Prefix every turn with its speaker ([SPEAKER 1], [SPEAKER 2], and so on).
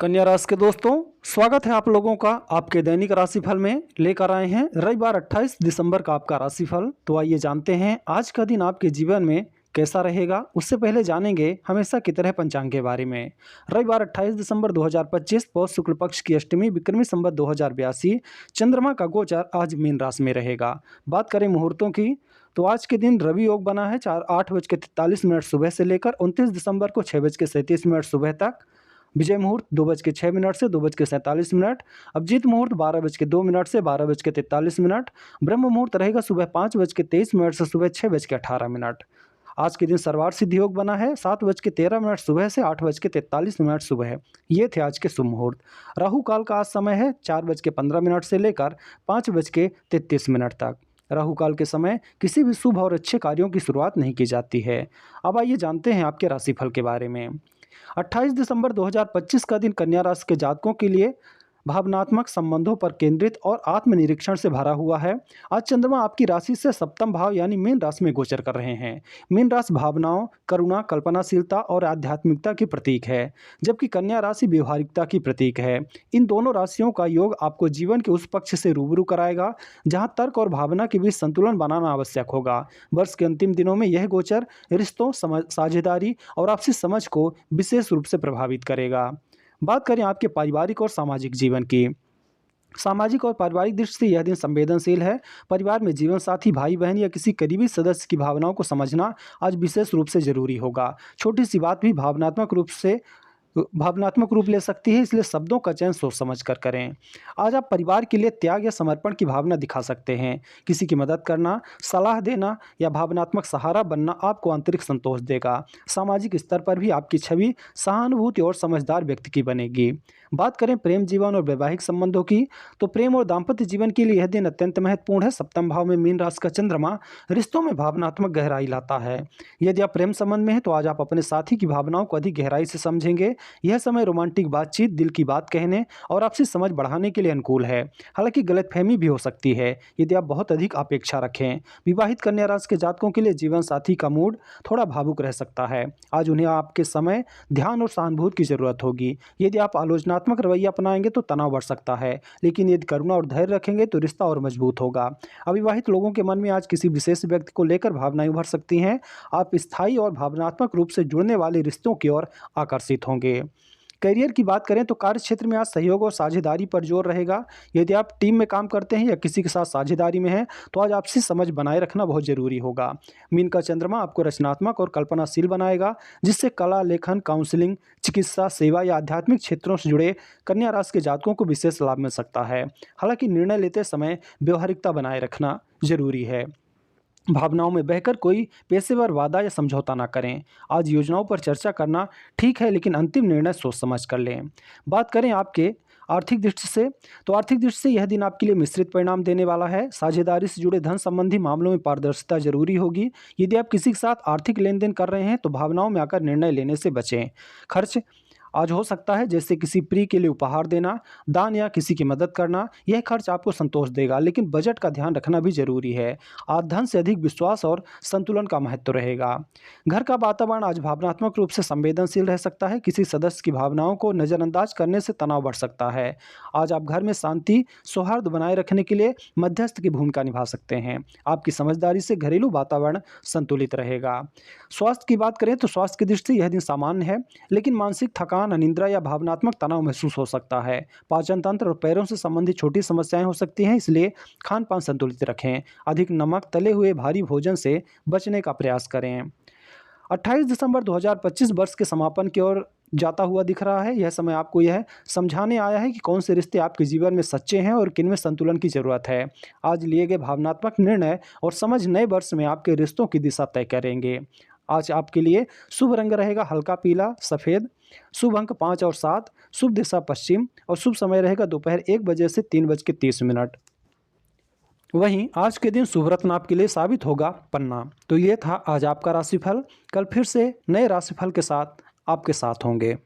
[SPEAKER 1] कन्या राशि के दोस्तों, स्वागत है आप लोगों का आपके दैनिक राशिफल में। लेकर आए हैं रविवार 28 दिसंबर का आपका राशिफल। तो आइए जानते हैं आज का दिन आपके जीवन में कैसा रहेगा। उससे पहले जानेंगे हमेशा की तरह पंचांग के बारे में। रविवार 28 दिसंबर 2025 पौष शुक्ल पक्ष की अष्टमी विक्रमी संवत 2082 चंद्रमा का गोचर आज मीन राशि में रहेगा। बात करें मुहूर्तों की तो आज के दिन रवि योग बना है 8:43 सुबह से लेकर 29 दिसंबर को 6:37 सुबह तक। विजय मुहूर्त 2:06 से 2:47। अभिजीत मुहूर्त 12:02 से 12:43। ब्रह्म मुहूर्त रहेगा सुबह 5:23 से सुबह 6:18। आज के दिन सर्वार्थ सिद्धि योग बना है 7:13 सुबह से 8:43 सुबह। ये थे आज के शुभ मुहूर्त। राहु काल का आज समय है 4:15 से लेकर 5:33 तक। राहु काल के समय किसी भी शुभ और अच्छे कार्यों की शुरुआत नहीं की जाती है। अब आइए जानते हैं आपके राशिफल के बारे में। 28 दिसंबर 2025 का दिन कन्या राशि के जातकों के लिए भावनात्मक संबंधों पर केंद्रित और आत्मनिरीक्षण से भरा हुआ है। आज चंद्रमा आपकी राशि से सप्तम भाव यानी मीन राशि में गोचर कर रहे हैं। मीन राशि भावनाओं, करुणा, कल्पनाशीलता और आध्यात्मिकता की प्रतीक है, जबकि कन्या राशि व्यवहारिकता की प्रतीक है। इन दोनों राशियों का योग आपको जीवन के उस पक्ष से रूबरू कराएगा जहां तर्क और भावना के बीच संतुलन बनाना आवश्यक होगा। वर्ष के अंतिम दिनों में यह गोचर रिश्तों, साझेदारी और आपसी समझ को विशेष रूप से प्रभावित करेगा। बात करें आपके पारिवारिक और सामाजिक जीवन की। सामाजिक और पारिवारिक दृष्टि से यह दिन संवेदनशील है। परिवार में जीवन साथी, भाई बहन या किसी करीबी सदस्य की भावनाओं को समझना आज विशेष रूप से जरूरी होगा। छोटी सी बात भी भावनात्मक रूप ले सकती है, इसलिए शब्दों का चयन सोच समझ कर करें। आज आप परिवार के लिए त्याग या समर्पण की भावना दिखा सकते हैं। किसी की मदद करना, सलाह देना या भावनात्मक सहारा बनना आपको आंतरिक संतोष देगा। सामाजिक स्तर पर भी आपकी छवि सहानुभूति और समझदार व्यक्ति की बनेगी। बात करें प्रेम जीवन और वैवाहिक संबंधों की तो प्रेम और दाम्पत्य जीवन के लिए यह दिन अत्यंत महत्वपूर्ण है। सप्तम भाव में मीन राशि का चंद्रमा रिश्तों में भावनात्मक गहराई लाता है। यदि आप प्रेम संबंध में हैं तो आज आप अपने साथी की भावनाओं को अधिक गहराई से समझेंगे। यह समय रोमांटिक बातचीत, दिल की बात कहने और आपसी समझ बढ़ाने के लिए अनुकूल है। हालांकि गलतफहमी भी हो सकती है यदि आप बहुत अधिक अपेक्षा रखें। विवाहित कन्या राशि के जातकों के लिए जीवन साथी का मूड थोड़ा भावुक रह सकता है। आज उन्हें आपके समय ध्यान और सहानुभूति की जरूरत होगी। यदि आप आलोचनात्मक रवैया अपनाएंगे तो तनाव बढ़ सकता है, लेकिन यदि करुणा और धैर्य रखेंगे तो रिश्ता और मजबूत होगा। अविवाहित लोगों के मन में आज किसी विशेष व्यक्ति को लेकर भावनाएं उभर सकती हैं। आप स्थायी और भावनात्मक रूप से जुड़ने वाले रिश्तों की ओर आकर्षित होंगे। करियर की बात करें तो कार्य क्षेत्र में आज सहयोग और साझेदारी पर जोर रहेगा। यदि आप टीम में काम करते हैं या किसी के साथ साझेदारी में हैं तो आज आपसी समझ बनाए रखना बहुत जरूरी होगा। मीन का चंद्रमा आपको रचनात्मक और कल्पनाशील बनाएगा, जिससे कला, लेखन, काउंसलिंग, चिकित्सा, सेवा या आध्यात्मिक क्षेत्रों से जुड़े कन्या राशि के जातकों को विशेष लाभ मिल सकता है। हालांकि निर्णय लेते समय व्यवहारिकता बनाए रखना जरूरी है। भावनाओं में बहकर कोई पेशेवर वादा या समझौता ना करें। आज योजनाओं पर चर्चा करना ठीक है, लेकिन अंतिम निर्णय सोच समझ कर लें। बात करें आपके आर्थिक दृष्टि से तो आर्थिक दृष्टि से यह दिन आपके लिए मिश्रित परिणाम देने वाला है। साझेदारी से जुड़े धन संबंधी मामलों में पारदर्शिता जरूरी होगी। यदि आप किसी के साथ आर्थिक लेन देन कर रहे हैं तो भावनाओं में आकर निर्णय लेने से बचें। खर्च आज हो सकता है, जैसे किसी प्रिय के लिए उपहार देना, दान या किसी की मदद करना। यह खर्च आपको संतोष देगा, लेकिन बजट का ध्यान रखना भी जरूरी है। आज धन से अधिक विश्वास और संतुलन का महत्व रहेगा। घर का वातावरण आज भावनात्मक रूप से संवेदनशील रह सकता है। किसी सदस्य की भावनाओं को नज़रअंदाज करने से तनाव बढ़ सकता है। आज आप घर में शांति, सौहार्द बनाए रखने के लिए मध्यस्थ की भूमिका निभा सकते हैं। आपकी समझदारी से घरेलू वातावरण संतुलित रहेगा। स्वास्थ्य की बात करें तो स्वास्थ्य की दृष्टि से यह दिन सामान्य है, लेकिन मानसिक थकान, अनिद्रा या भावनात्मक तनाव महसूस हो सकता है। पाचन तंत्र और पैरों से संबंधित छोटी समस्याएं हो सकती हैं, इसलिए खान पान संतुलित रखें। अधिक नमक, तले हुए भारी भोजन से बचने का प्रयास करें। 28 दिसंबर 2025 वर्ष के समापन की ओर जाता हुआ दिख रहा है। यह समय आपको यह समझाने आया है कि कौन से रिश्ते आपके जीवन में सच्चे हैं और किनमें संतुलन की जरूरत है। आज लिए गए भावनात्मक निर्णय और समझ नए वर्ष में आपके रिश्तों की दिशा तय करेंगे। आज आपके लिए शुभ रंग रहेगा हल्का पीला, सफ़ेद। शुभ अंक 5 और 7। शुभ दिशा पश्चिम और शुभ समय रहेगा दोपहर 1 बजे से 3:30। वहीं आज के दिन शुभ रत्न आपके लिए साबित होगा पन्ना। तो ये था आज आपका राशिफल। कल फिर से नए राशिफल के साथ आपके साथ होंगे।